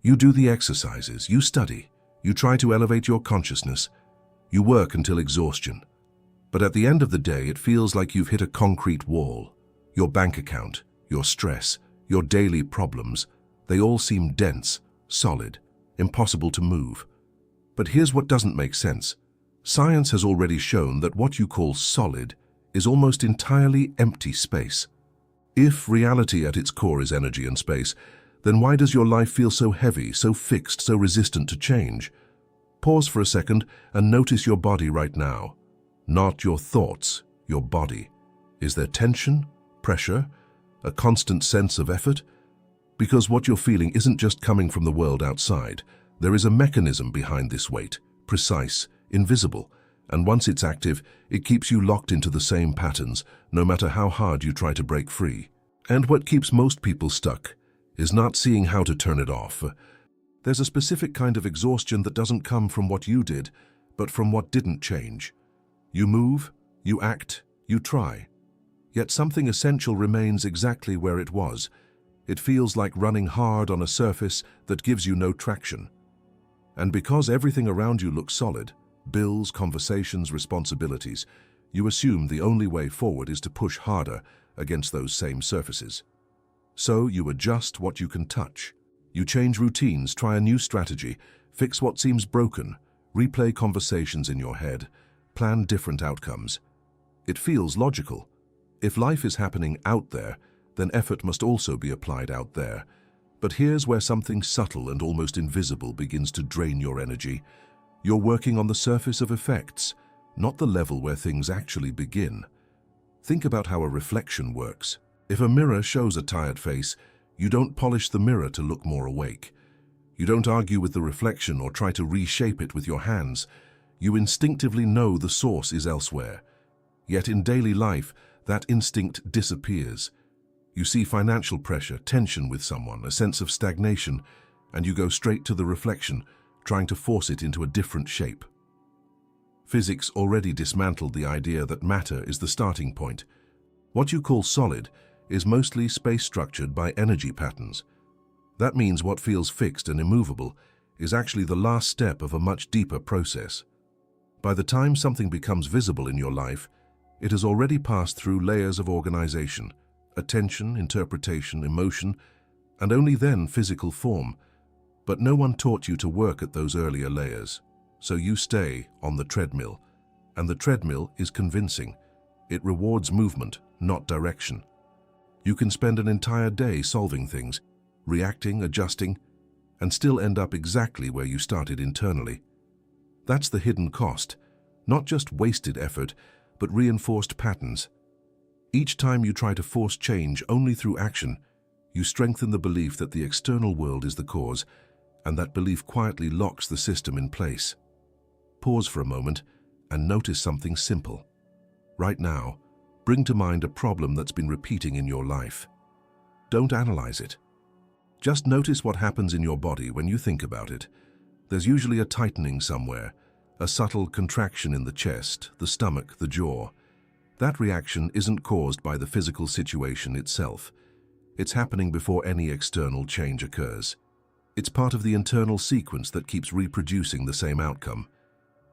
You do the exercises, you study, you try to elevate your consciousness, you work until exhaustion. But at the end of the day, it feels like you've hit a concrete wall. Your bank account, your stress, your daily problems, they all seem dense, solid, impossible to move. But here's what doesn't make sense. Science has already shown that what you call solid is almost entirely empty space. If reality at its core is energy and space, then why does your life feel so heavy, so fixed, so resistant to change? Pause for a second and notice your body right now. Not your thoughts, your body. Is there tension, pressure, a constant sense of effort? Because what you're feeling isn't just coming from the world outside. There is a mechanism behind this weight, precise, invisible, and once it's active, it keeps you locked into the same patterns, no matter how hard you try to break free. And what keeps most people stuck is not seeing how to turn it off. There's a specific kind of exhaustion that doesn't come from what you did, but from what didn't change. You move, you act, you try. Yet something essential remains exactly where it was. It feels like running hard on a surface that gives you no traction. And because everything around you looks solid, bills, conversations, responsibilities, you assume the only way forward is to push harder against those same surfaces. So you adjust what you can touch. You change routines, try a new strategy, fix what seems broken, replay conversations in your head, plan different outcomes. It feels logical. If life is happening out there, then effort must also be applied out there. But here's where something subtle and almost invisible begins to drain your energy. You're working on the surface of effects, not the level where things actually begin. Think about how a reflection works. If a mirror shows a tired face, you don't polish the mirror to look more awake. You don't argue with the reflection or try to reshape it with your hands. You instinctively know the source is elsewhere. Yet in daily life, that instinct disappears. You see financial pressure, tension with someone, a sense of stagnation, and you go straight to the reflection, trying to force it into a different shape. Physics already dismantled the idea that matter is the starting point. What you call solid is mostly space-structured by energy patterns. That means what feels fixed and immovable is actually the last step of a much deeper process. By the time something becomes visible in your life, it has already passed through layers of organization, attention, interpretation, emotion, and only then physical form. But no one taught you to work at those earlier layers. So you stay on the treadmill, and the treadmill is convincing. It rewards movement, not direction. You can spend an entire day solving things, reacting, adjusting, and still end up exactly where you started internally. That's the hidden cost, not just wasted effort, but reinforced patterns. Each time you try to force change only through action, you strengthen the belief that the external world is the cause, and that belief quietly locks the system in place. Pause for a moment and notice something simple. Right now, bring to mind a problem that's been repeating in your life. Don't analyze it. Just notice what happens in your body when you think about it. There's usually a tightening somewhere, a subtle contraction in the chest, the stomach, the jaw. That reaction isn't caused by the physical situation itself. It's happening before any external change occurs. It's part of the internal sequence that keeps reproducing the same outcome.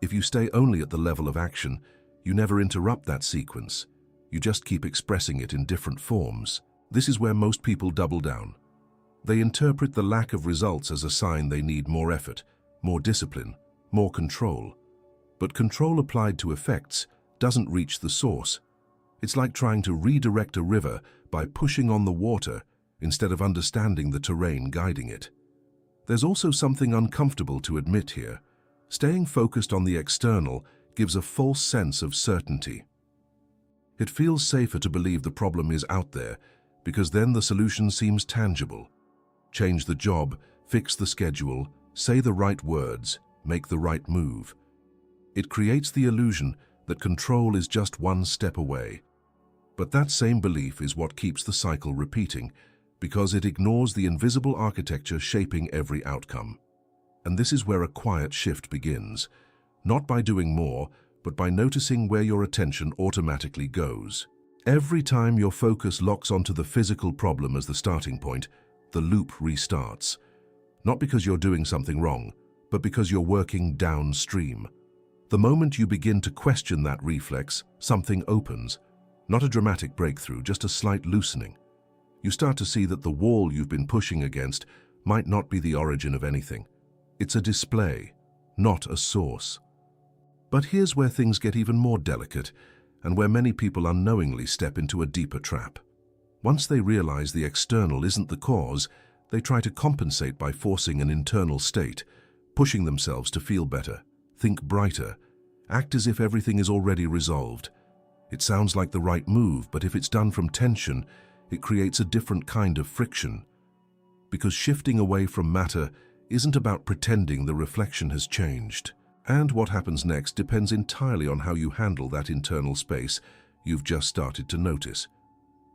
If you stay only at the level of action, you never interrupt that sequence. You just keep expressing it in different forms. This is where most people double down. They interpret the lack of results as a sign they need more effort, more discipline, more control. But control applied to effects doesn't reach the source. It's like trying to redirect a river by pushing on the water instead of understanding the terrain guiding it. There's also something uncomfortable to admit here. Staying focused on the external gives a false sense of certainty. It feels safer to believe the problem is out there because then the solution seems tangible. Change the job, fix the schedule, say the right words, make the right move. It creates the illusion that control is just one step away. But that same belief is what keeps the cycle repeating because it ignores the invisible architecture shaping every outcome. And this is where a quiet shift begins, not by doing more, but by noticing where your attention automatically goes. Every time your focus locks onto the physical problem as the starting point, the loop restarts. Not because you're doing something wrong, but because you're working downstream. The moment you begin to question that reflex, something opens. Not a dramatic breakthrough, just a slight loosening. You start to see that the wall you've been pushing against might not be the origin of anything. It's a display, not a source. But here's where things get even more delicate, and where many people unknowingly step into a deeper trap. Once they realize the external isn't the cause, they try to compensate by forcing an internal state, pushing themselves to feel better, think brighter, act as if everything is already resolved. It sounds like the right move, but if it's done from tension, it creates a different kind of friction. Because shifting away from matter isn't about pretending the reflection has changed. And what happens next depends entirely on how you handle that internal space you've just started to notice.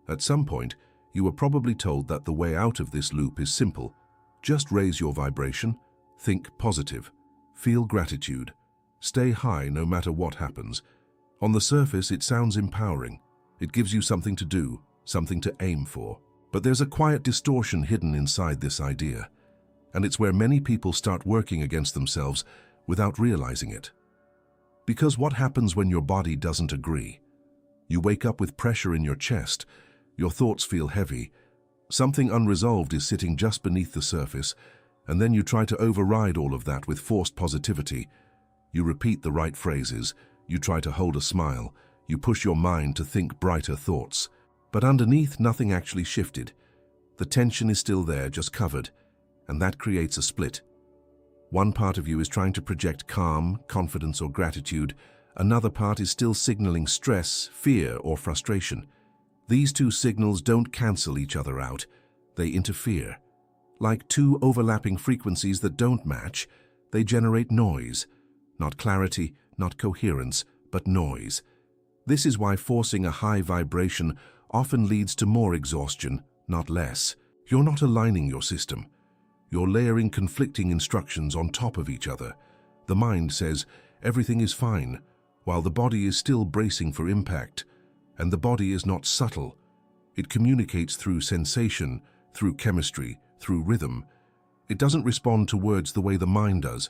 At some point, you were probably told that the way out of this loop is simple. Just raise your vibration, think positive, feel gratitude, stay high no matter what happens. On the surface, it sounds empowering. It gives you something to do, something to aim for. But there's a quiet distortion hidden inside this idea. And it's where many people start working against themselves without realizing it. Because what happens when your body doesn't agree? You wake up with pressure in your chest, your thoughts feel heavy, something unresolved is sitting just beneath the surface, and then you try to override all of that with forced positivity. You repeat the right phrases, you try to hold a smile, you push your mind to think brighter thoughts. But underneath, nothing actually shifted. The tension is still there, just covered, and that creates a split. One part of you is trying to project calm, confidence, or gratitude. Another part is still signaling stress, fear, or frustration. These two signals don't cancel each other out. They interfere. Like two overlapping frequencies that don't match, they generate noise. Not clarity, not coherence, but noise. This is why forcing a high vibration often leads to more exhaustion, not less. You're not aligning your system. You're layering conflicting instructions on top of each other. The mind says everything is fine, while the body is still bracing for impact. And the body is not subtle. It communicates through sensation, through chemistry, through rhythm. It doesn't respond to words the way the mind does.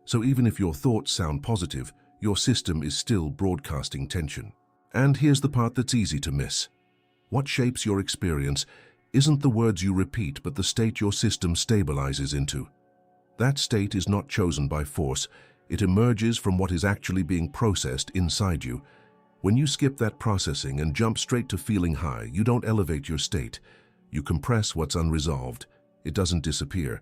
So even if your thoughts sound positive, your system is still broadcasting tension. And here's the part that's easy to miss. What shapes your experience isn't the words you repeat, but the state your system stabilizes into. That state is not chosen by force. It emerges from what is actually being processed inside you. When you skip that processing and jump straight to feeling high, you don't elevate your state. You compress what's unresolved. It doesn't disappear.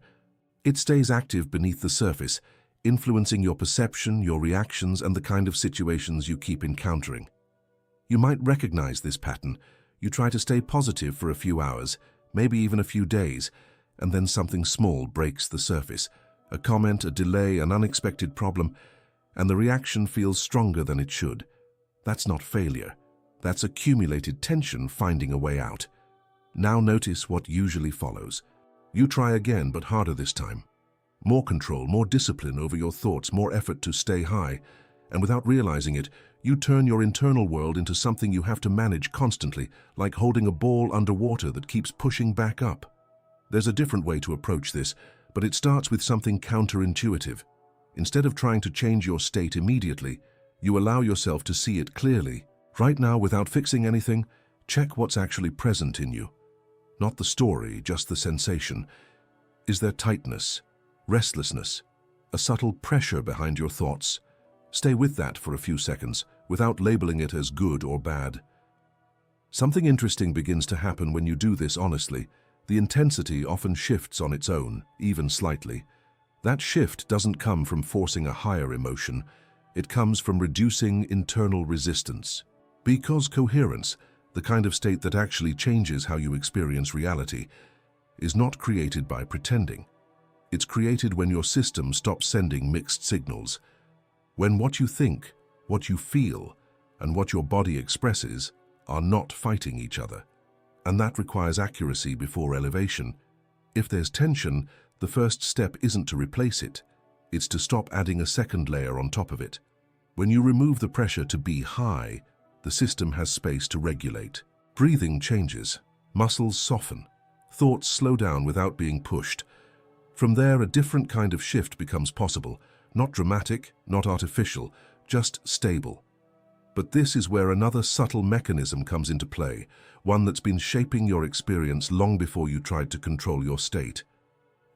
It stays active beneath the surface, influencing your perception, your reactions, and the kind of situations you keep encountering. You might recognize this pattern. You try to stay positive for a few hours, maybe even a few days, and then something small breaks the surface. A comment, a delay, an unexpected problem, and the reaction feels stronger than it should. That's not failure. That's accumulated tension finding a way out. Now notice what usually follows. You try again, but harder this time. More control, more discipline over your thoughts, more effort to stay high. And without realizing it, you turn your internal world into something you have to manage constantly, like holding a ball underwater that keeps pushing back up. There's a different way to approach this, but it starts with something counterintuitive. Instead of trying to change your state immediately, you allow yourself to see it clearly. Right now, without fixing anything, check what's actually present in you. Not the story, just the sensation. Is there tightness, restlessness, a subtle pressure behind your thoughts? Stay with that for a few seconds, without labeling it as good or bad. Something interesting begins to happen when you do this honestly. The intensity often shifts on its own, even slightly. That shift doesn't come from forcing a higher emotion. It comes from reducing internal resistance. Because coherence, the kind of state that actually changes how you experience reality, is not created by pretending. It's created when your system stops sending mixed signals. When what you think, what you feel, and what your body expresses are not fighting each other. And that requires accuracy before elevation. If there's tension, the first step isn't to replace it. It's to stop adding a second layer on top of it. When you remove the pressure to be high, the system has space to regulate. Breathing changes, muscles soften, thoughts slow down without being pushed. From there, a different kind of shift becomes possible, not dramatic, not artificial, just stable. But this is where another subtle mechanism comes into play, one that's been shaping your experience long before you tried to control your state.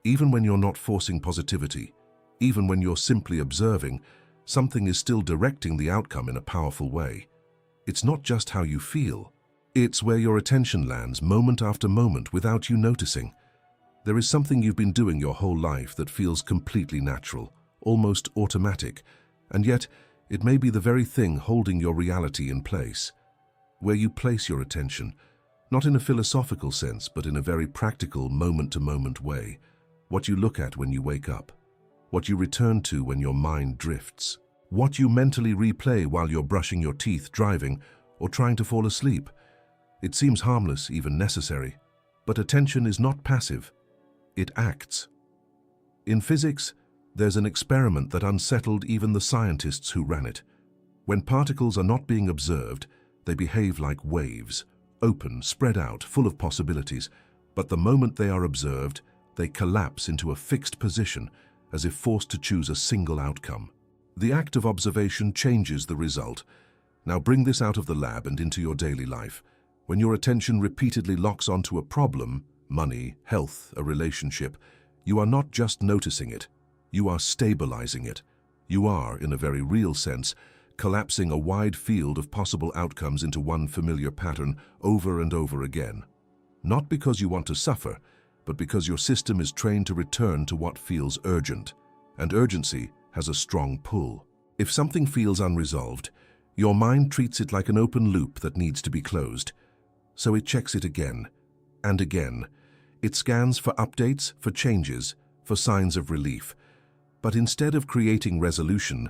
Even when you're not forcing positivity, even when you're simply observing, something is still directing the outcome in a powerful way. It's not just how you feel. It's where your attention lands moment after moment without you noticing. There is something you've been doing your whole life that feels completely natural, almost automatic, and yet it may be the very thing holding your reality in place. Where you place your attention, not in a philosophical sense, but in a very practical, moment-to-moment way. What you look at when you wake up. What you return to when your mind drifts. What you mentally replay while you're brushing your teeth, driving, or trying to fall asleep. It seems harmless, even necessary. But attention is not passive. It acts. In physics, there's an experiment that unsettled even the scientists who ran it. When particles are not being observed, they behave like waves, open, spread out, full of possibilities. But the moment they are observed, they collapse into a fixed position, as if forced to choose a single outcome. The act of observation changes the result. Now bring this out of the lab and into your daily life. When your attention repeatedly locks onto a problem, money, health, a relationship, you are not just noticing it, you are stabilizing it. You are, in a very real sense, collapsing a wide field of possible outcomes into one familiar pattern over and over again. Not because you want to suffer, but because your system is trained to return to what feels urgent. And urgency has a strong pull. If something feels unresolved, your mind treats it like an open loop that needs to be closed. So it checks it again and again. It scans for updates, for changes, for signs of relief. But instead of creating resolution,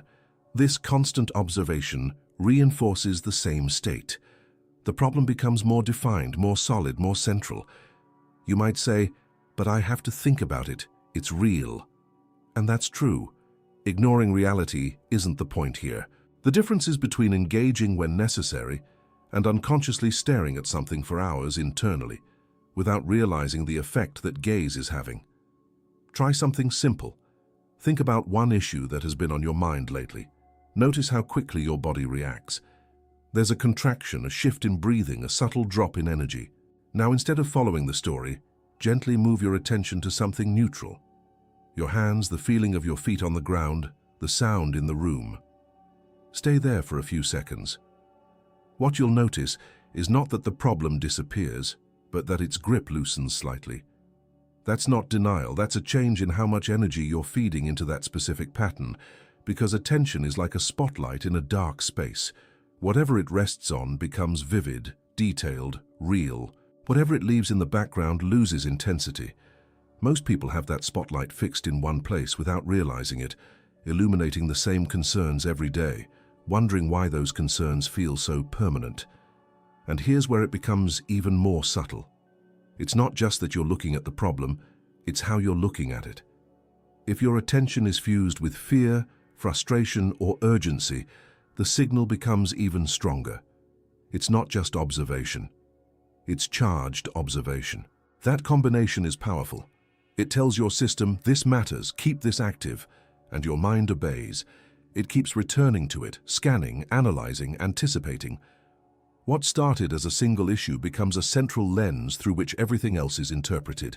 this constant observation reinforces the same state. The problem becomes more defined, more solid, more central. You might say, but I have to think about it. It's real. And that's true. Ignoring reality isn't the point here. The difference is between engaging when necessary and unconsciously staring at something for hours internally, without realizing the effect that gaze is having. Try something simple. Think about one issue that has been on your mind lately. Notice how quickly your body reacts. There's a contraction, a shift in breathing, a subtle drop in energy. Now, instead of following the story, gently move your attention to something neutral. Your hands, the feeling of your feet on the ground, the sound in the room. Stay there for a few seconds. What you'll notice is not that the problem disappears, but that its grip loosens slightly. That's not denial, that's a change in how much energy you're feeding into that specific pattern, because attention is like a spotlight in a dark space. Whatever it rests on becomes vivid, detailed, real. Whatever it leaves in the background loses intensity. Most people have that spotlight fixed in one place without realizing it, illuminating the same concerns every day, wondering why those concerns feel so permanent. And here's where it becomes even more subtle. It's not just that you're looking at the problem, it's how you're looking at it. If your attention is fused with fear, frustration, or urgency, the signal becomes even stronger. It's not just observation. It's charged observation. That combination is powerful. It tells your system, this matters, keep this active, and your mind obeys. It keeps returning to it, scanning, analyzing, anticipating. What started as a single issue becomes a central lens through which everything else is interpreted.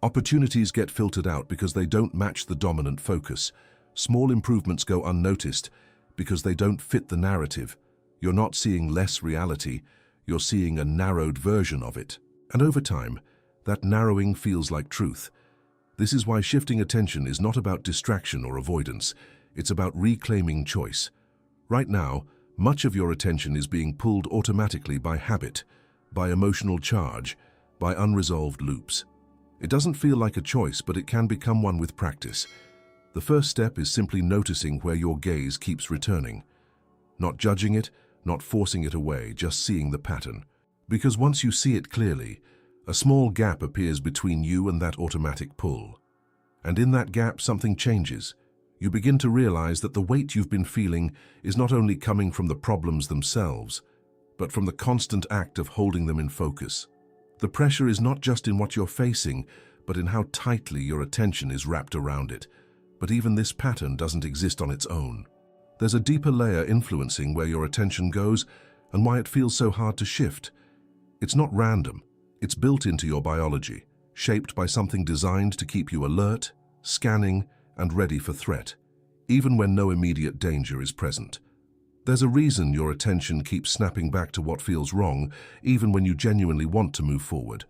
Opportunities get filtered out because they don't match the dominant focus. Small improvements go unnoticed because they don't fit the narrative. You're not seeing less reality, you're seeing a narrowed version of it. And over time, that narrowing feels like truth. This is why shifting attention is not about distraction or avoidance. It's about reclaiming choice. Right now, much of your attention is being pulled automatically by habit, by emotional charge, by unresolved loops. It doesn't feel like a choice, but it can become one with practice. The first step is simply noticing where your gaze keeps returning. Not judging it, not forcing it away, just seeing the pattern. Because once you see it clearly, a small gap appears between you and that automatic pull. And in that gap, something changes. You begin to realize that the weight you've been feeling is not only coming from the problems themselves, but from the constant act of holding them in focus. The pressure is not just in what you're facing, but in how tightly your attention is wrapped around it. But even this pattern doesn't exist on its own. There's a deeper layer influencing where your attention goes and why it feels so hard to shift. It's not random. It's built into your biology, shaped by something designed to keep you alert, scanning, and ready for threat, even when no immediate danger is present. There's a reason your attention keeps snapping back to what feels wrong, even when you genuinely want to move forward.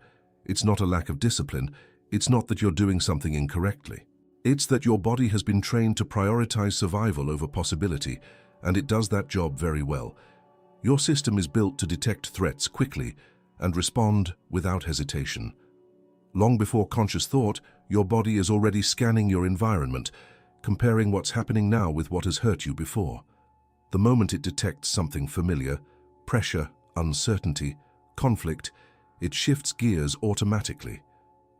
It's not a lack of discipline. It's not that you're doing something incorrectly. It's that your body has been trained to prioritize survival over possibility, and it does that job very well. Your system is built to detect threats quickly and respond without hesitation. Long before conscious thought, your body is already scanning your environment, comparing what's happening now with what has hurt you before. The moment it detects something familiar, pressure, uncertainty, conflict, it shifts gears automatically.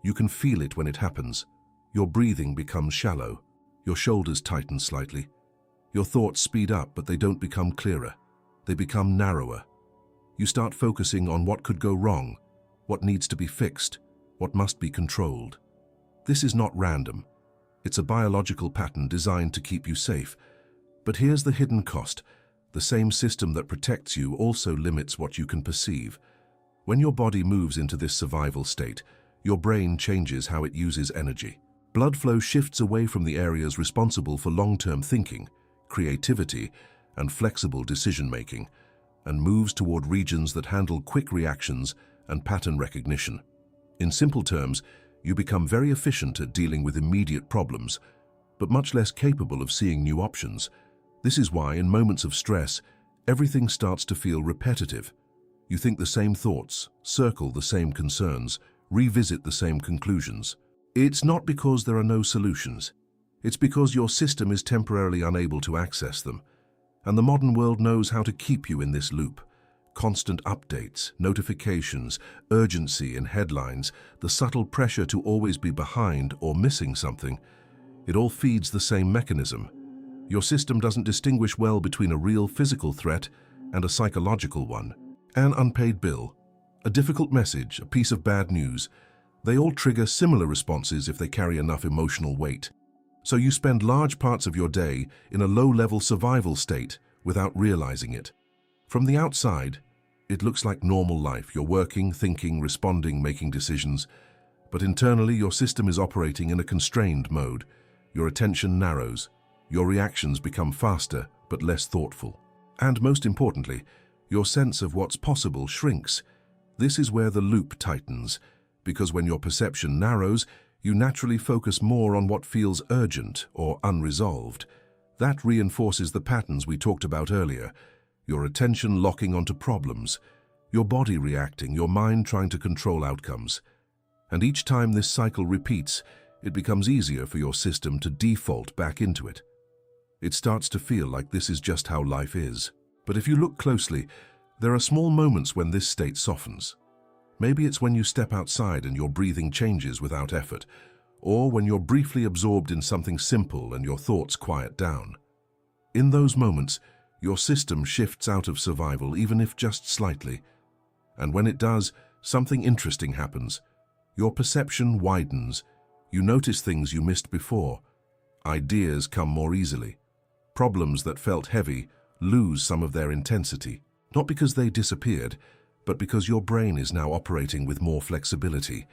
You can feel it when it happens. Your breathing becomes shallow. Your shoulders tighten slightly. Your thoughts speed up, but they don't become clearer. They become narrower. You start focusing on what could go wrong, what needs to be fixed, what must be controlled. This is not random. It's a biological pattern designed to keep you safe. But here's the hidden cost. The same system that protects you also limits what you can perceive. When your body moves into this survival state, your brain changes how it uses energy. Blood flow shifts away from the areas responsible for long-term thinking, creativity, and flexible decision-making, and moves toward regions that handle quick reactions and pattern recognition. In simple terms, you become very efficient at dealing with immediate problems, but much less capable of seeing new options. This is why, in moments of stress, everything starts to feel repetitive. You think the same thoughts, circle the same concerns, revisit the same conclusions. It's not because there are no solutions. It's because your system is temporarily unable to access them. And the modern world knows how to keep you in this loop. Constant updates, notifications, urgency in headlines, the subtle pressure to always be behind or missing something. It all feeds the same mechanism. Your system doesn't distinguish well between a real physical threat and a psychological one. An unpaid bill, a difficult message, a piece of bad news. They all trigger similar responses if they carry enough emotional weight. So you spend large parts of your day in a low-level survival state without realizing it. From the outside, it looks like normal life. You're working, thinking, responding, making decisions. But internally, your system is operating in a constrained mode. Your attention narrows. Your reactions become faster but less thoughtful. And most importantly, your sense of what's possible shrinks. This is where the loop tightens, because when your perception narrows, you naturally focus more on what feels urgent or unresolved. That reinforces the patterns we talked about earlier. Your attention locking onto problems, your body reacting, your mind trying to control outcomes. And each time this cycle repeats, it becomes easier for your system to default back into it. It starts to feel like this is just how life is. But if you look closely, there are small moments when this state softens. Maybe it's when you step outside and your breathing changes without effort, or when you're briefly absorbed in something simple and your thoughts quiet down. In those moments, your system shifts out of survival, even if just slightly. And when it does, something interesting happens. Your perception widens. You notice things you missed before. Ideas come more easily. Problems that felt heavy lose some of their intensity, not because they disappeared, but because your brain is now operating with more flexibility.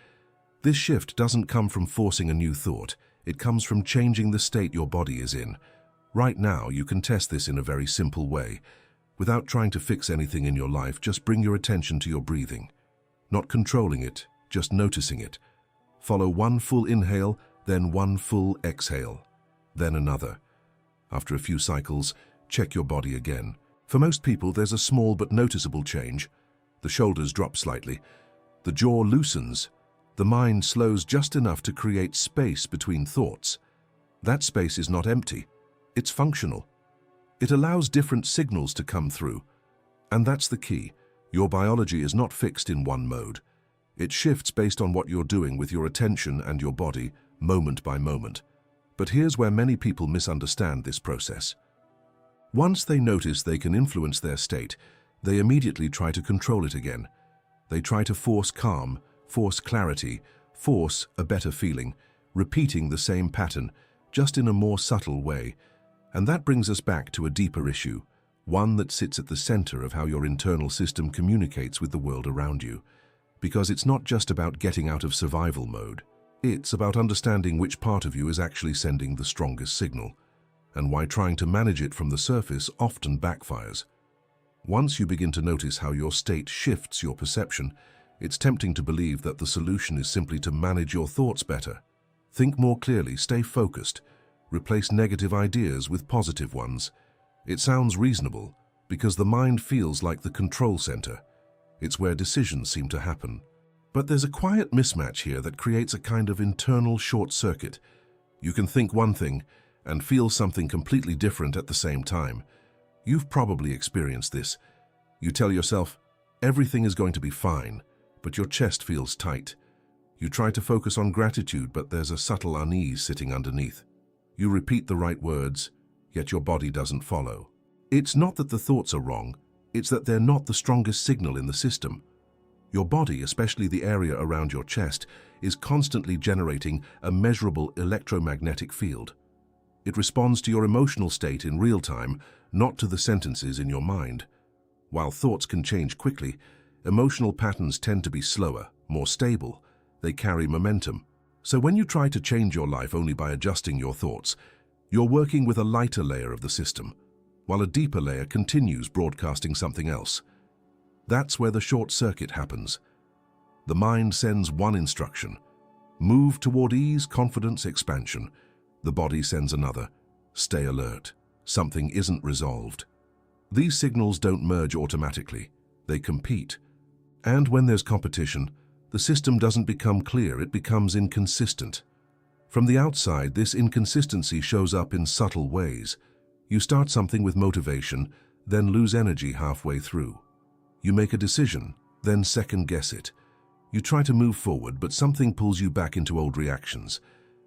This shift doesn't come from forcing a new thought. It comes from changing the state your body is in. Right now, you can test this in a very simple way. Without trying to fix anything in your life, just bring your attention to your breathing. Not controlling it, just noticing it. Follow one full inhale, then one full exhale, then another. After a few cycles, check your body again. For most people, there's a small but noticeable change. The shoulders drop slightly. The jaw loosens. The mind slows just enough to create space between thoughts. That space is not empty. It's functional. It allows different signals to come through. And that's the key. Your biology is not fixed in one mode. It shifts based on what you're doing with your attention and your body, moment by moment. But here's where many people misunderstand this process. Once they notice they can influence their state, they immediately try to control it again. They try to force calm, force clarity, Force, a better feeling, repeating the same pattern, just in a more subtle way. And that brings us back to a deeper issue, one that sits at the center of how your internal system communicates with the world around you. Because it's not just about getting out of survival mode. It's about understanding which part of you is actually sending the strongest signal, and why trying to manage it from the surface often backfires. Once you begin to notice how your state shifts your perception, it's tempting to believe that the solution is simply to manage your thoughts better. Think more clearly, stay focused, replace negative ideas with positive ones. It sounds reasonable, because the mind feels like the control center. It's where decisions seem to happen. But there's a quiet mismatch here that creates a kind of internal short circuit. You can think one thing and feel something completely different at the same time. You've probably experienced this. You tell yourself, everything is going to be fine, but your chest feels tight. You try to focus on gratitude, but there's a subtle unease sitting underneath. You repeat the right words, yet your body doesn't follow. It's not that the thoughts are wrong, it's that they're not the strongest signal in the system. Your body, especially the area around your chest, is constantly generating a measurable electromagnetic field. It responds to your emotional state in real time, not to the sentences in your mind. While thoughts can change quickly, emotional patterns tend to be slower, more stable. They carry momentum. So when you try to change your life only by adjusting your thoughts, you're working with a lighter layer of the system, while a deeper layer continues broadcasting something else. That's where the short circuit happens. The mind sends one instruction: move toward ease, confidence, expansion. The body sends another: stay alert. Something isn't resolved. These signals don't merge automatically. They compete. And when there's competition, the system doesn't become clear, it becomes inconsistent. From the outside, this inconsistency shows up in subtle ways. You start something with motivation, then lose energy halfway through. You make a decision, then second-guess it. You try to move forward, but something pulls you back into old reactions.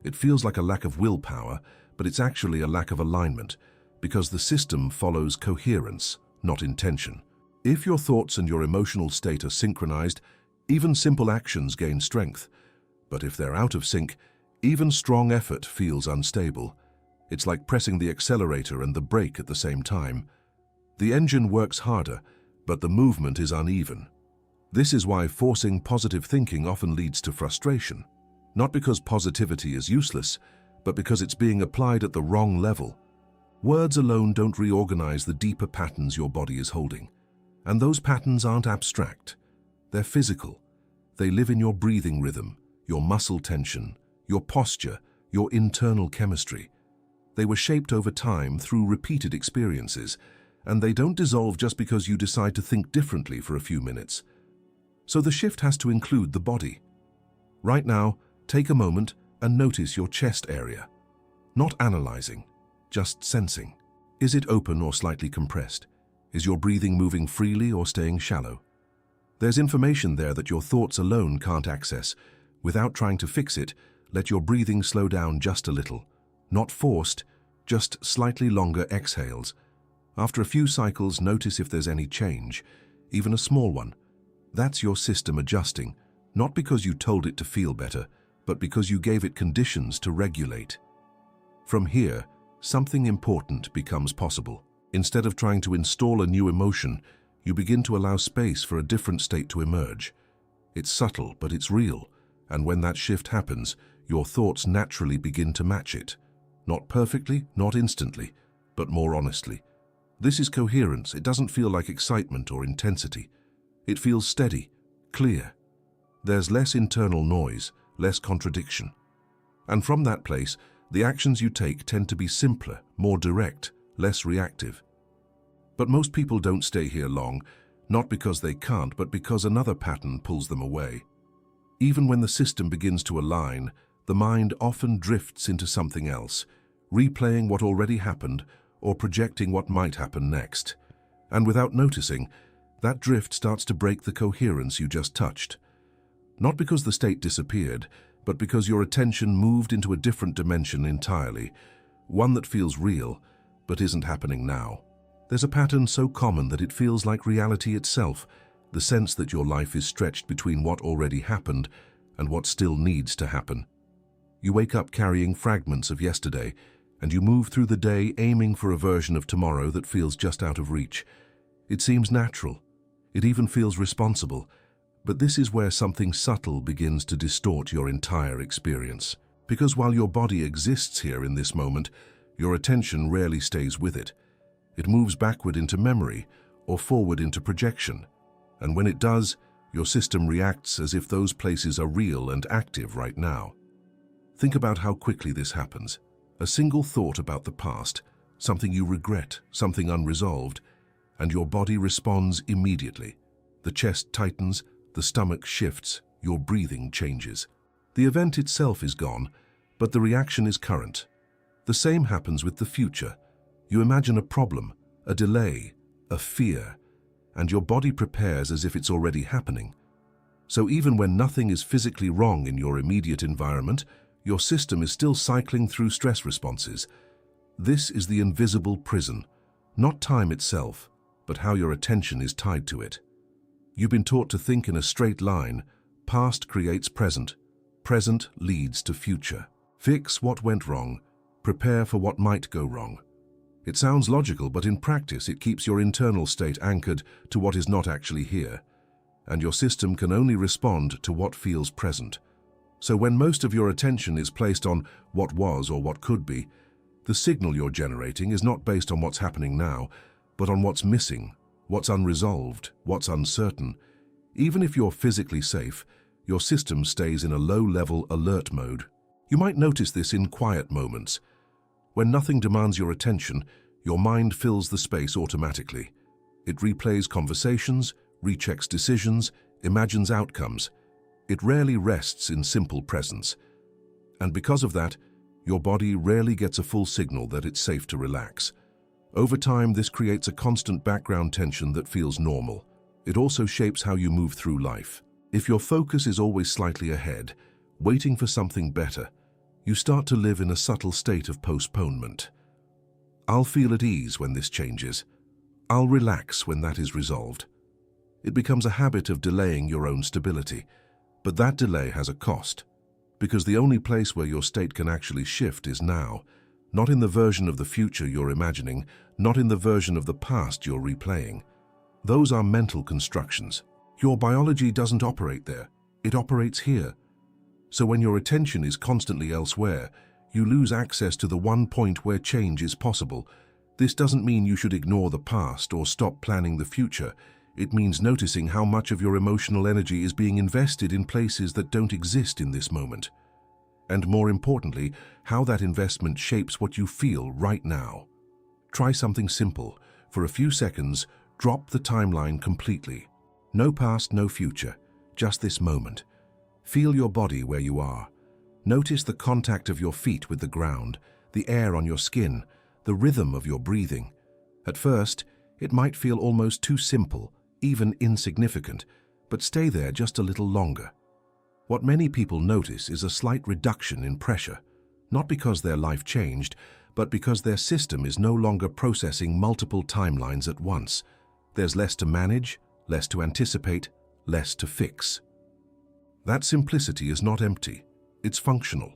It feels like a lack of willpower, but it's actually a lack of alignment, because the system follows coherence, not intention. If your thoughts and your emotional state are synchronized, even simple actions gain strength. But if they're out of sync, even strong effort feels unstable. It's like pressing the accelerator and the brake at the same time. The engine works harder, but the movement is uneven. This is why forcing positive thinking often leads to frustration. Not because positivity is useless, but because it's being applied at the wrong level. Words alone don't reorganize the deeper patterns your body is holding. And those patterns aren't abstract. They're physical. They live in your breathing rhythm, your muscle tension, your posture, your internal chemistry. They were shaped over time through repeated experiences, and they don't dissolve just because you decide to think differently for a few minutes. So the shift has to include the body. Right now, take a moment and notice your chest area. Not analyzing, just sensing. Is it open or slightly compressed? Is your breathing moving freely or staying shallow? There's information there that your thoughts alone can't access. Without trying to fix it, let your breathing slow down just a little. Not forced, just slightly longer exhales. After a few cycles, notice if there's any change, even a small one. That's your system adjusting, not because you told it to feel better, but because you gave it conditions to regulate. From here, something important becomes possible. Instead of trying to install a new emotion, you begin to allow space for a different state to emerge. It's subtle, but it's real, and when that shift happens, your thoughts naturally begin to match it. Not perfectly, not instantly, but more honestly. This is coherence. It doesn't feel like excitement or intensity. It feels steady, clear. There's less internal noise, less contradiction. And from that place, the actions you take tend to be simpler, more direct, less reactive. But most people don't stay here long, not because they can't, but because another pattern pulls them away. Even when the system begins to align, the mind often drifts into something else, replaying what already happened or projecting what might happen next. And without noticing, that drift starts to break the coherence you just touched. Not because the state disappeared, but because your attention moved into a different dimension entirely, one that feels real, but isn't happening now. There's a pattern so common that it feels like reality itself, the sense that your life is stretched between what already happened and what still needs to happen. You wake up carrying fragments of yesterday, and you move through the day aiming for a version of tomorrow that feels just out of reach. It seems natural. It even feels responsible. But this is where something subtle begins to distort your entire experience. Because while your body exists here in this moment, your attention rarely stays with it. It moves backward into memory or forward into projection. And when it does, your system reacts as if those places are real and active right now. Think about how quickly this happens. A single thought about the past, something you regret, something unresolved, and your body responds immediately. The chest tightens, the stomach shifts, your breathing changes. The event itself is gone, but the reaction is current. The same happens with the future. You imagine a problem, a delay, a fear, and your body prepares as if it's already happening. So even when nothing is physically wrong in your immediate environment, your system is still cycling through stress responses. This is the invisible prison, not time itself, but how your attention is tied to it. You've been taught to think in a straight line. Past creates present. Present leads to future. Fix what went wrong. Prepare for what might go wrong. It sounds logical, but in practice it keeps your internal state anchored to what is not actually here, and your system can only respond to what feels present. So when most of your attention is placed on what was or what could be, the signal you're generating is not based on what's happening now, but on what's missing, what's unresolved, what's uncertain. Even if you're physically safe, your system stays in a low-level alert mode. You might notice this in quiet moments. When nothing demands your attention, your mind fills the space automatically. It replays conversations, rechecks decisions, imagines outcomes. It rarely rests in simple presence. And because of that, your body rarely gets a full signal that it's safe to relax. Over time, this creates a constant background tension that feels normal. It also shapes how you move through life. If your focus is always slightly ahead, waiting for something better, you start to live in a subtle state of postponement. I'll feel at ease when this changes. I'll relax when that is resolved. It becomes a habit of delaying your own stability. But that delay has a cost, because the only place where your state can actually shift is now, not in the version of the future you're imagining, not in the version of the past you're replaying. Those are mental constructions. Your biology doesn't operate there, it operates here. So when your attention is constantly elsewhere, you lose access to the one point where change is possible. This doesn't mean you should ignore the past or stop planning the future. It means noticing how much of your emotional energy is being invested in places that don't exist in this moment. And more importantly, how that investment shapes what you feel right now. Try something simple. For a few seconds, drop the timeline completely. No past, no future, just this moment. Feel your body where you are. Notice the contact of your feet with the ground, the air on your skin, the rhythm of your breathing. At first, it might feel almost too simple, even insignificant, but stay there just a little longer. What many people notice is a slight reduction in pressure, not because their life changed, but because their system is no longer processing multiple timelines at once. There's less to manage, less to anticipate, less to fix. That simplicity is not empty, it's functional.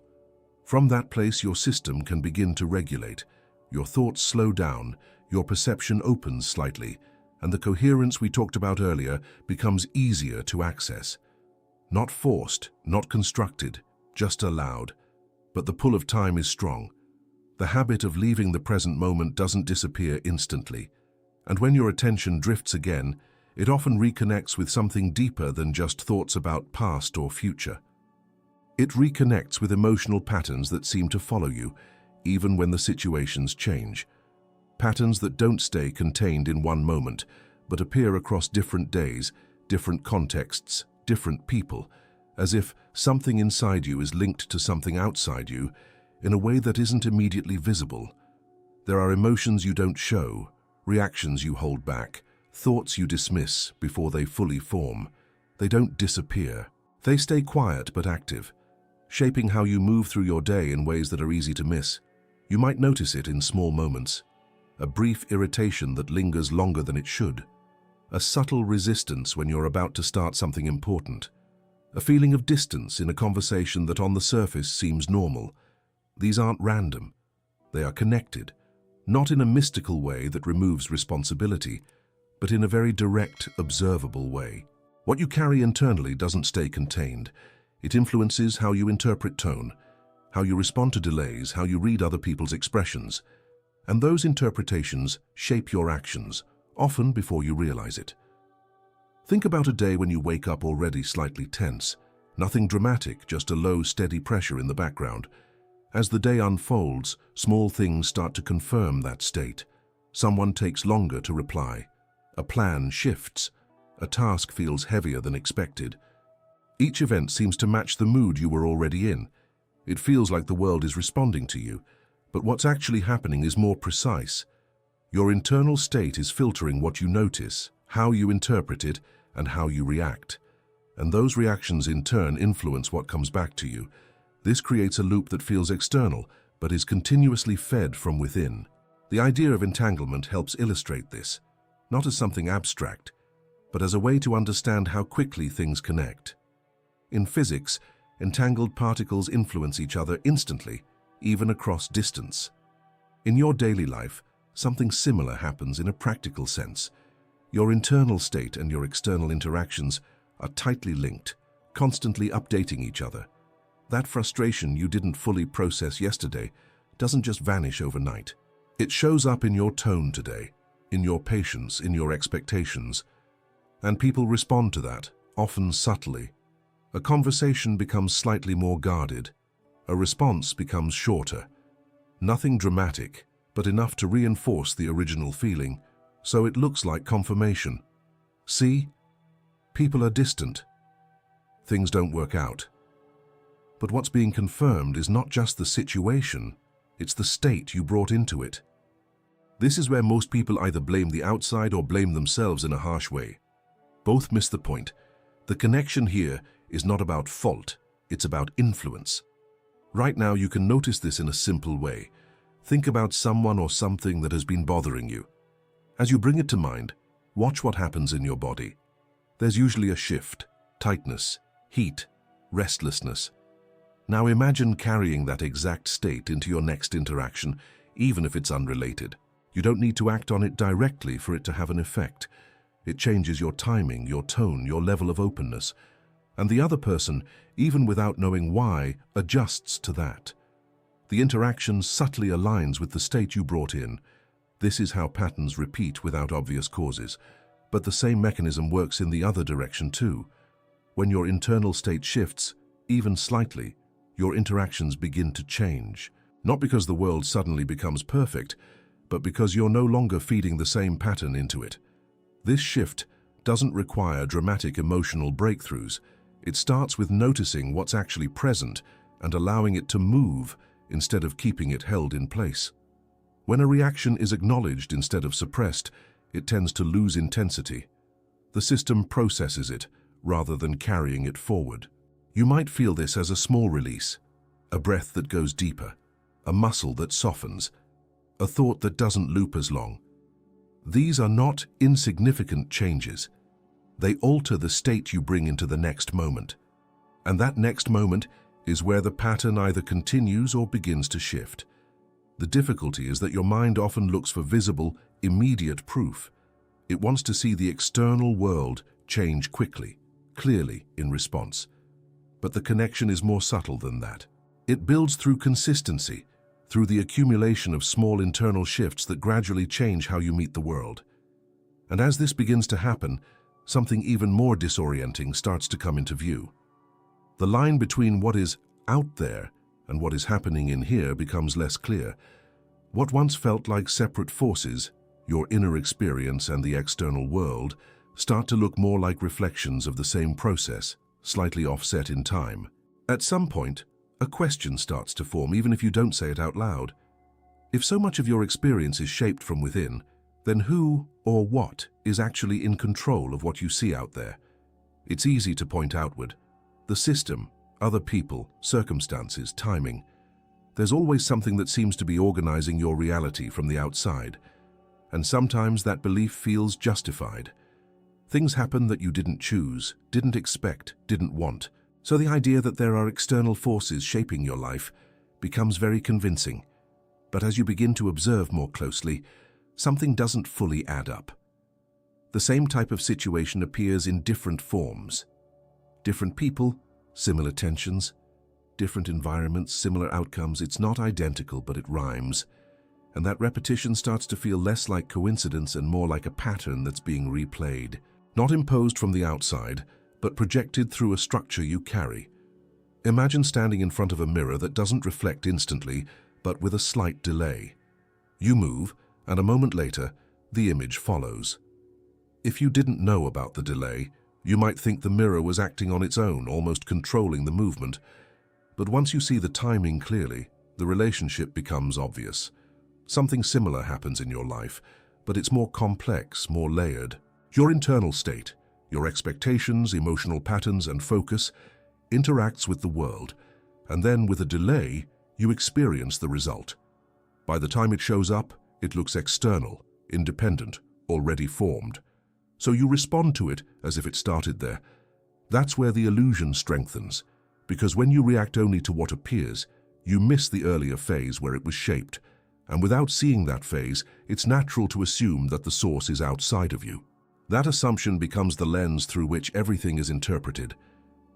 From that place, your system can begin to regulate. Your thoughts slow down, your perception opens slightly, and the coherence we talked about earlier becomes easier to access. Not forced, not constructed, just allowed. But the pull of time is strong. The habit of leaving the present moment doesn't disappear instantly. And when your attention drifts again, it often reconnects with something deeper than just thoughts about past or future. It reconnects with emotional patterns that seem to follow you, even when the situations change. Patterns that don't stay contained in one moment, but appear across different days, different contexts, different people, as if something inside you is linked to something outside you in a way that isn't immediately visible. There are emotions you don't show, reactions you hold back, thoughts you dismiss before they fully form. They don't disappear. They stay quiet but active, shaping how you move through your day in ways that are easy to miss. You might notice it in small moments. A brief irritation that lingers longer than it should. A subtle resistance when you're about to start something important. a feeling of distance in a conversation that on the surface seems normal. These aren't random. They are connected, not in a mystical way that removes responsibility, but in a very direct, observable way. What you carry internally doesn't stay contained. It influences how you interpret tone, how you respond to delays, how you read other people's expressions. And those interpretations shape your actions, often before you realize it. Think about a day when you wake up already slightly tense. Nothing dramatic, just a low, steady pressure in the background. As the day unfolds, small things start to confirm that state. Someone takes longer to reply. A plan shifts. A task feels heavier than expected. Each event seems to match the mood you were already in. It feels like the world is responding to you, but what's actually happening is more precise. Your internal state is filtering what you notice, how you interpret it, and how you react. And those reactions in turn influence what comes back to you. This creates a loop that feels external, but is continuously fed from within. The idea of entanglement helps illustrate this, not as something abstract, but as a way to understand how quickly things connect. In physics, entangled particles influence each other instantly, even across distance. In your daily life, something similar happens in a practical sense. Your internal state and your external interactions are tightly linked, constantly updating each other. That frustration you didn't fully process yesterday doesn't just vanish overnight. It shows up in your tone today, in your patience, in your expectations. And people respond to that, often subtly. A conversation becomes slightly more guarded. A response becomes shorter. Nothing dramatic, but enough to reinforce the original feeling, so it looks like confirmation. See? People are distant. Things don't work out. But what's being confirmed is not just the situation, it's the state you brought into it. This is where most people either blame the outside or blame themselves in a harsh way. Both miss the point. The connection here is not about fault, it's about influence. Right now you can notice this in a simple way. Think about someone or something that has been bothering you. As you bring it to mind, watch what happens in your body. There's usually a shift, tightness, heat, restlessness. Now imagine carrying that exact state into your next interaction, even if it's unrelated. You don't need to act on it directly for it to have an effect. It changes your timing, your tone, your level of openness. And the other person, even without knowing why, adjusts to that. The interaction subtly aligns with the state you brought in. This is how patterns repeat without obvious causes. But the same mechanism works in the other direction too. When your internal state shifts, even slightly, your interactions begin to change. Not because the world suddenly becomes perfect, but because you're no longer feeding the same pattern into it. This shift doesn't require dramatic emotional breakthroughs. It starts with noticing what's actually present and allowing it to move instead of keeping it held in place. When a reaction is acknowledged instead of suppressed, it tends to lose intensity. The system processes it rather than carrying it forward. You might feel this as a small release, a breath that goes deeper, a muscle that softens, a thought that doesn't loop as long. These are not insignificant changes. They alter the state you bring into the next moment. And that next moment is where the pattern either continues or begins to shift. The difficulty is that your mind often looks for visible, immediate proof. It wants to see the external world change quickly, clearly in response. But the connection is more subtle than that. It builds through consistency, through the accumulation of small internal shifts that gradually change how you meet the world. And as this begins to happen, something even more disorienting starts to come into view. The line between what is out there and what is happening in here becomes less clear. What once felt like separate forces, your inner experience and the external world, start to look more like reflections of the same process, slightly offset in time. At some point, a question starts to form, even if you don't say it out loud. If so much of your experience is shaped from within, then who or what is actually in control of what you see out there? It's easy to point outward. The system, other people, circumstances, timing. There's always something that seems to be organizing your reality from the outside. And sometimes that belief feels justified. Things happen that you didn't choose, didn't expect, didn't want, So the idea that there are external forces shaping your life becomes very convincing. But as you begin to observe more closely, something doesn't fully add up. The same type of situation appears in different forms. Different people, similar tensions. Different environments, similar outcomes. It's not identical, but it rhymes. And that repetition starts to feel less like coincidence and more like a pattern that's being replayed. Not imposed from the outside, but projected through a structure you carry. Imagine standing in front of a mirror that doesn't reflect instantly, but with a slight delay. You move, and a moment later, the image follows. If you didn't know about the delay, you might think the mirror was acting on its own, almost controlling the movement. But once you see the timing clearly, the relationship becomes obvious. Something similar happens in your life, but it's more complex, more layered. Your internal state, your expectations, emotional patterns, and focus interacts with the world, and then with a delay, you experience the result. By the time it shows up, it looks external, independent, already formed. So you respond to it as if it started there. That's where the illusion strengthens, because when you react only to what appears, you miss the earlier phase where it was shaped, and without seeing that phase, it's natural to assume that the source is outside of you. That assumption becomes the lens through which everything is interpreted.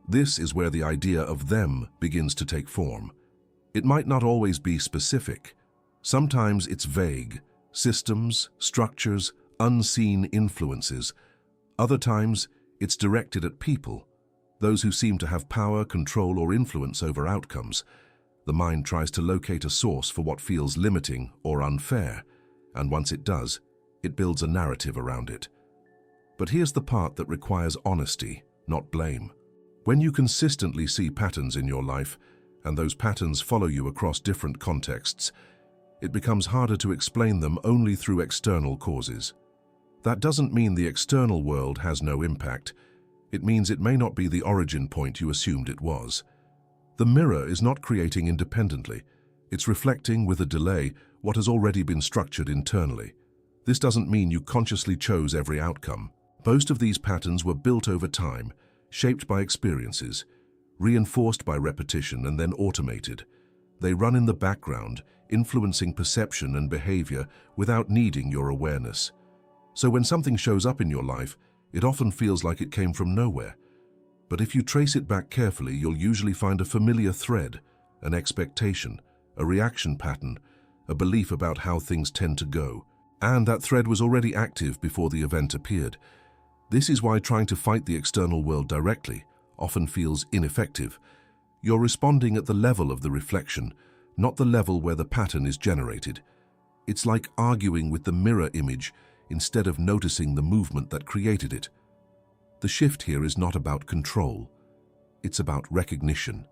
This is where the idea of them begins to take form. It might not always be specific. Sometimes it's vague, systems, structures, unseen influences. Other times, it's directed at people, those who seem to have power, control, or influence over outcomes. The mind tries to locate a source for what feels limiting or unfair, and once it does, it builds a narrative around it. But here's the part that requires honesty, not blame. When you consistently see patterns in your life, and those patterns follow you across different contexts, it becomes harder to explain them only through external causes. That doesn't mean the external world has no impact. It means it may not be the origin point you assumed it was. The mirror is not creating independently. It's reflecting with a delay what has already been structured internally. This doesn't mean you consciously chose every outcome. Most of these patterns were built over time, shaped by experiences, reinforced by repetition and then automated. They run in the background, influencing perception and behavior without needing your awareness. So when something shows up in your life, it often feels like it came from nowhere. But if you trace it back carefully, you'll usually find a familiar thread, an expectation, a reaction pattern, a belief about how things tend to go. And that thread was already active before the event appeared. This is why trying to fight the external world directly often feels ineffective. You're responding at the level of the reflection, not the level where the pattern is generated. It's like arguing with the mirror image instead of noticing the movement that created it. The shift here is not about control. It's about recognition.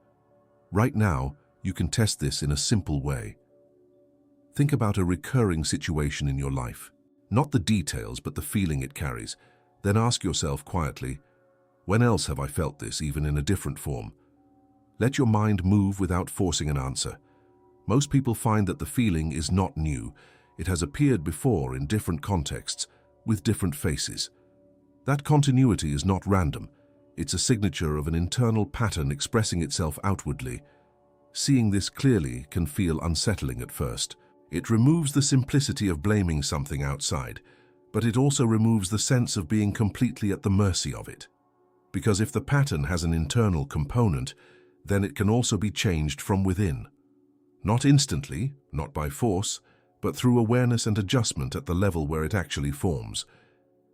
Right now, you can test this in a simple way. Think about a recurring situation in your life. Not the details, but the feeling it carries. Then ask yourself quietly, when else have I felt this, even in a different form? Let your mind move without forcing an answer. Most people find that the feeling is not new. It has appeared before in different contexts, with different faces. That continuity is not random. It's a signature of an internal pattern expressing itself outwardly. Seeing this clearly can feel unsettling at first. It removes the simplicity of blaming something outside, but it also removes the sense of being completely at the mercy of it. Because if the pattern has an internal component, then it can also be changed from within. Not instantly, not by force, but through awareness and adjustment at the level where it actually forms.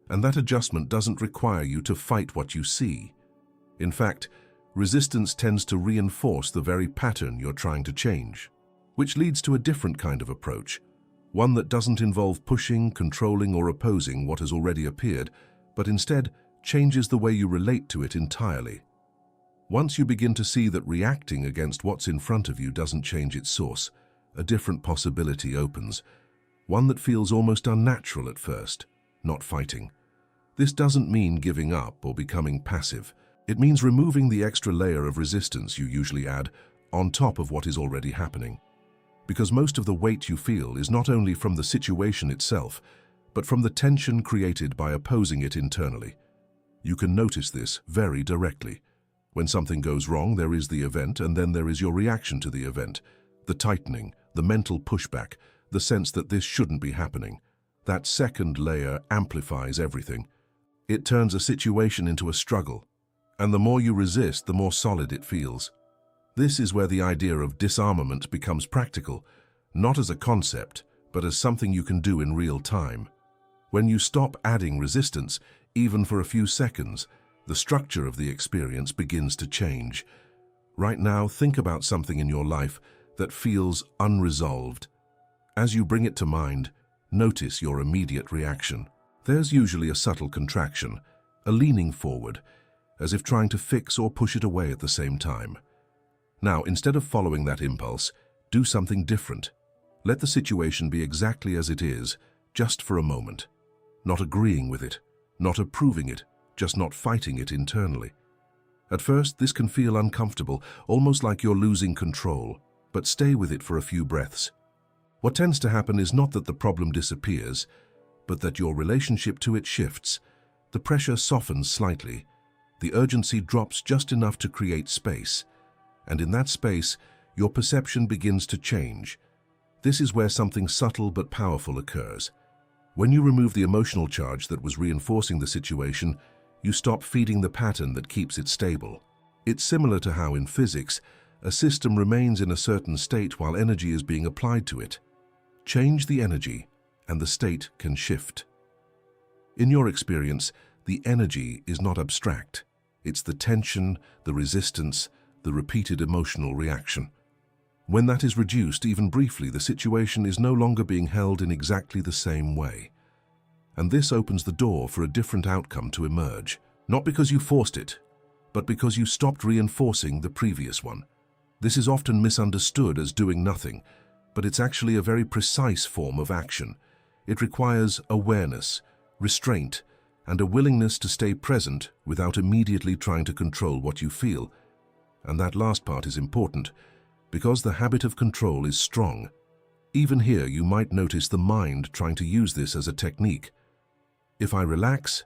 And that adjustment doesn't require you to fight what you see. In fact, resistance tends to reinforce the very pattern you're trying to change, which leads to a different kind of approach, one that doesn't involve pushing, controlling, or opposing what has already appeared, but instead changes the way you relate to it entirely. Once you begin to see that reacting against what's in front of you doesn't change its source, a different possibility opens, one that feels almost unnatural at first, not fighting. This doesn't mean giving up or becoming passive. It means removing the extra layer of resistance you usually add on top of what is already happening. Because most of the weight you feel is not only from the situation itself, but from the tension created by opposing it internally. You can notice this very directly. When something goes wrong, there is the event, and then there is your reaction to the event. The tightening, the mental pushback, the sense that this shouldn't be happening. That second layer amplifies everything. It turns a situation into a struggle, and the more you resist, the more solid it feels. This is where the idea of disarmament becomes practical, not as a concept, but as something you can do in real time. When you stop adding resistance, even for a few seconds, the structure of the experience begins to change. Right now, think about something in your life that feels unresolved. As you bring it to mind, notice your immediate reaction. There's usually a subtle contraction, a leaning forward, as if trying to fix or push it away at the same time. Now, instead of following that impulse, do something different. Let the situation be exactly as it is, just for a moment. Not agreeing with it, not approving it, just not fighting it internally. At first, this can feel uncomfortable, almost like you're losing control, but stay with it for a few breaths. What tends to happen is not that the problem disappears, but that your relationship to it shifts. The pressure softens slightly. The urgency drops just enough to create space. And in that space, your perception begins to change. This is where something subtle but powerful occurs. When you remove the emotional charge that was reinforcing the situation, you stop feeding the pattern that keeps it stable. It's similar to how in physics, a system remains in a certain state while energy is being applied to it. Change the energy, and the state can shift. In your experience, the energy is not abstract. It's the tension, the resistance, the repeated emotional reaction. When that is reduced, even briefly, the situation is no longer being held in exactly the same way. And this opens the door for a different outcome to emerge, not because you forced it, but because you stopped reinforcing the previous one. This is often misunderstood as doing nothing, but it's actually a very precise form of action. It requires awareness, restraint, and a willingness to stay present without immediately trying to control what you feel. And that last part is important, because the habit of control is strong. Even here, you might notice the mind trying to use this as a technique. If I relax,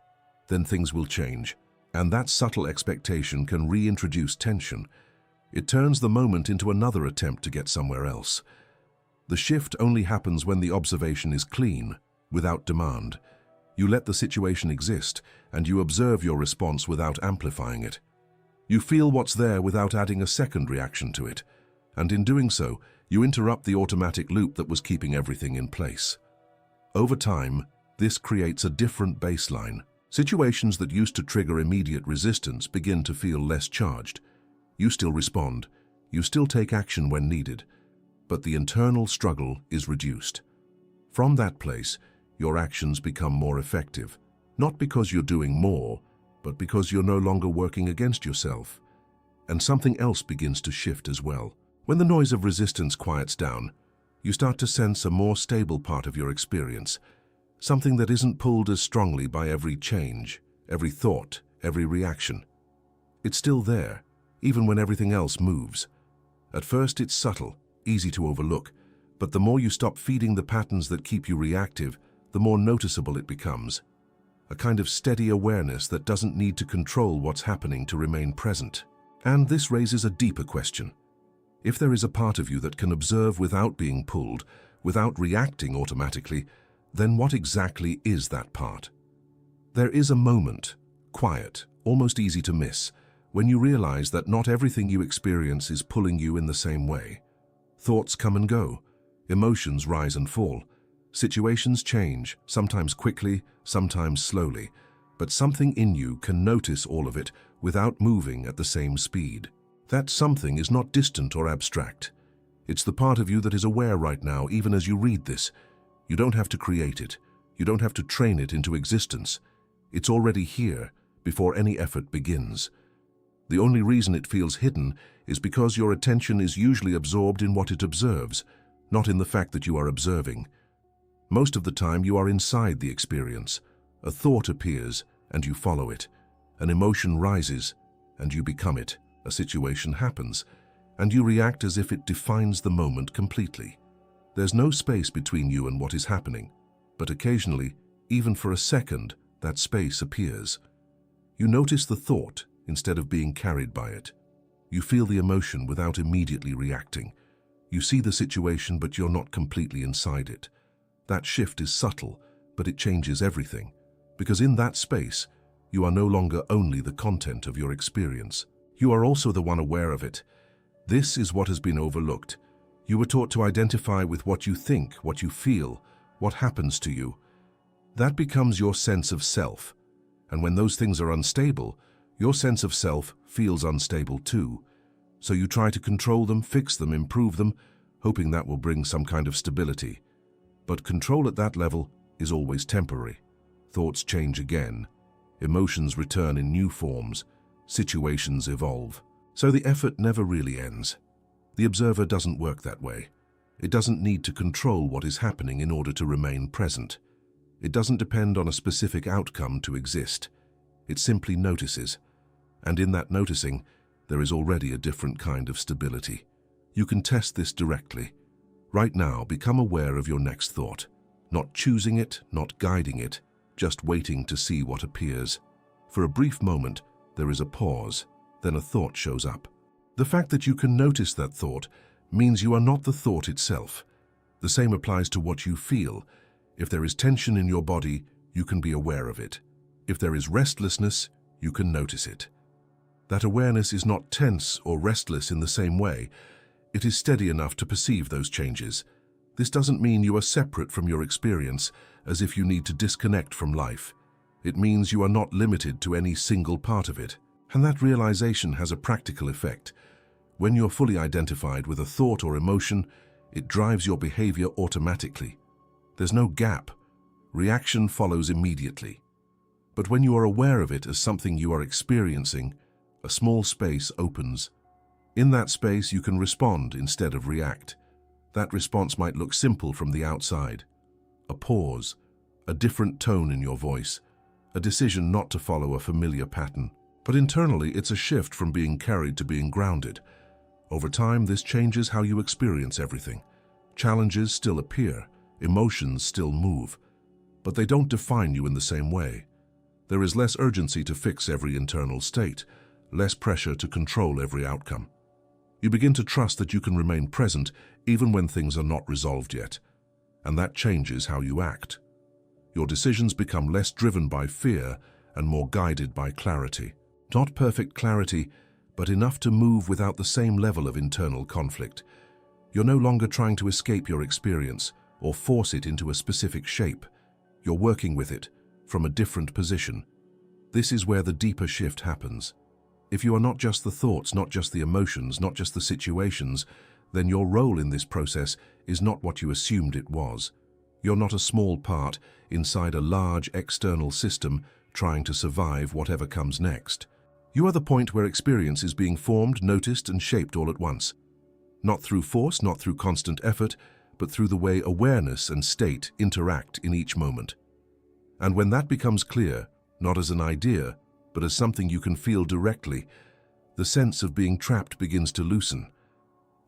then things will change, and that subtle expectation can reintroduce tension. It turns the moment into another attempt to get somewhere else. The shift only happens when the observation is clean, without demand. You let the situation exist, and you observe your response without amplifying it. You feel what's there without adding a second reaction to it, and in doing so, you interrupt the automatic loop that was keeping everything in place. Over time, this creates a different baseline. Situations that used to trigger immediate resistance begin to feel less charged. You still respond, you still take action when needed, but the internal struggle is reduced. From that place, your actions become more effective, not because you're doing more, but because you're no longer working against yourself. And something else begins to shift as well. When the noise of resistance quiets down, you start to sense a more stable part of your experience, something that isn't pulled as strongly by every change, every thought, every reaction. It's still there, even when everything else moves. At first it's subtle, easy to overlook, but the more you stop feeding the patterns that keep you reactive, the more noticeable it becomes. A kind of steady awareness that doesn't need to control what's happening to remain present. And this raises a deeper question. If there is a part of you that can observe without being pulled, without reacting automatically, then what exactly is that part? There is a moment, quiet, almost easy to miss, when you realize that not everything you experience is pulling you in the same way. Thoughts come and go, emotions rise and fall, situations change, sometimes quickly, sometimes slowly, but something in you can notice all of it without moving at the same speed. That something is not distant or abstract. It's the part of you that is aware right now, even as you read this. You don't have to create it. You don't have to train it into existence. It's already here, before any effort begins. The only reason it feels hidden is because your attention is usually absorbed in what it observes, not in the fact that you are observing. Most of the time you are inside the experience. A thought appears, and you follow it. An emotion rises, and you become it. A situation happens, and you react as if it defines the moment completely. There's no space between you and what is happening, but occasionally, even for a second, that space appears. You notice the thought, instead of being carried by it. You feel the emotion without immediately reacting. You see the situation, but you're not completely inside it. That shift is subtle, but it changes everything, because in that space, you are no longer only the content of your experience. You are also the one aware of it. This is what has been overlooked. You were taught to identify with what you think, what you feel, what happens to you. That becomes your sense of self. And when those things are unstable, your sense of self feels unstable too. So you try to control them, fix them, improve them, hoping that will bring some kind of stability. But control at that level is always temporary. Thoughts change again. Emotions return in new forms. Situations evolve. So the effort never really ends. The observer doesn't work that way. It doesn't need to control what is happening in order to remain present. It doesn't depend on a specific outcome to exist. It simply notices. And in that noticing, there is already a different kind of stability. You can test this directly. Right now, become aware of your next thought. Not choosing it, not guiding it, just waiting to see what appears. For a brief moment, there is a pause, then a thought shows up. The fact that you can notice that thought means you are not the thought itself. The same applies to what you feel. If there is tension in your body, you can be aware of it. If there is restlessness, you can notice it. That awareness is not tense or restless in the same way. It is steady enough to perceive those changes. This doesn't mean you are separate from your experience, as if you need to disconnect from life. It means you are not limited to any single part of it. And that realization has a practical effect. When you're fully identified with a thought or emotion, it drives your behavior automatically. There's no gap. Reaction follows immediately. But when you are aware of it as something you are experiencing, a small space opens. In that space, you can respond instead of react. That response might look simple from the outside. A pause, a different tone in your voice, a decision not to follow a familiar pattern. But internally, it's a shift from being carried to being grounded. Over time, this changes how you experience everything. Challenges still appear, emotions still move, but they don't define you in the same way. There is less urgency to fix every internal state, less pressure to control every outcome. You begin to trust that you can remain present even when things are not resolved yet, and that changes how you act. Your decisions become less driven by fear and more guided by clarity. Not perfect clarity, but enough to move without the same level of internal conflict. You're no longer trying to escape your experience or force it into a specific shape. You're working with it from a different position. This is where the deeper shift happens. If you are not just the thoughts, not just the emotions, not just the situations, then your role in this process is not what you assumed it was. You're not a small part inside a large external system trying to survive whatever comes next. You are the point where experience is being formed, noticed, and shaped all at once. Not through force, not through constant effort, but through the way awareness and state interact in each moment. And when that becomes clear, not as an idea, but as something you can feel directly, the sense of being trapped begins to loosen.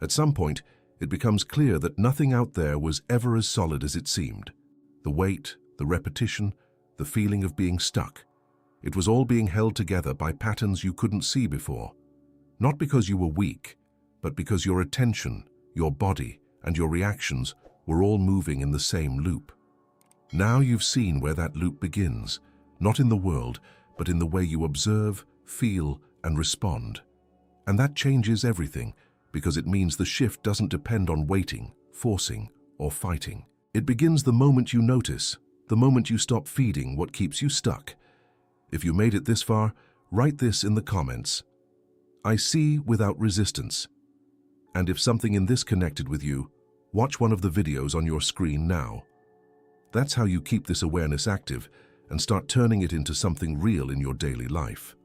At some point, it becomes clear that nothing out there was ever as solid as it seemed. The weight, the repetition, the feeling of being stuck. It was all being held together by patterns you couldn't see before. Not because you were weak, but because your attention, your body, and your reactions were all moving in the same loop. Now you've seen where that loop begins, not in the world, but in the way you observe, feel, and respond. And that changes everything, because it means the shift doesn't depend on waiting, forcing, or fighting. It begins the moment you notice, the moment you stop feeding what keeps you stuck. If you made it this far, write this in the comments. I see without resistance. And if something in this connected with you, watch one of the videos on your screen now. That's how you keep this awareness active and start turning it into something real in your daily life.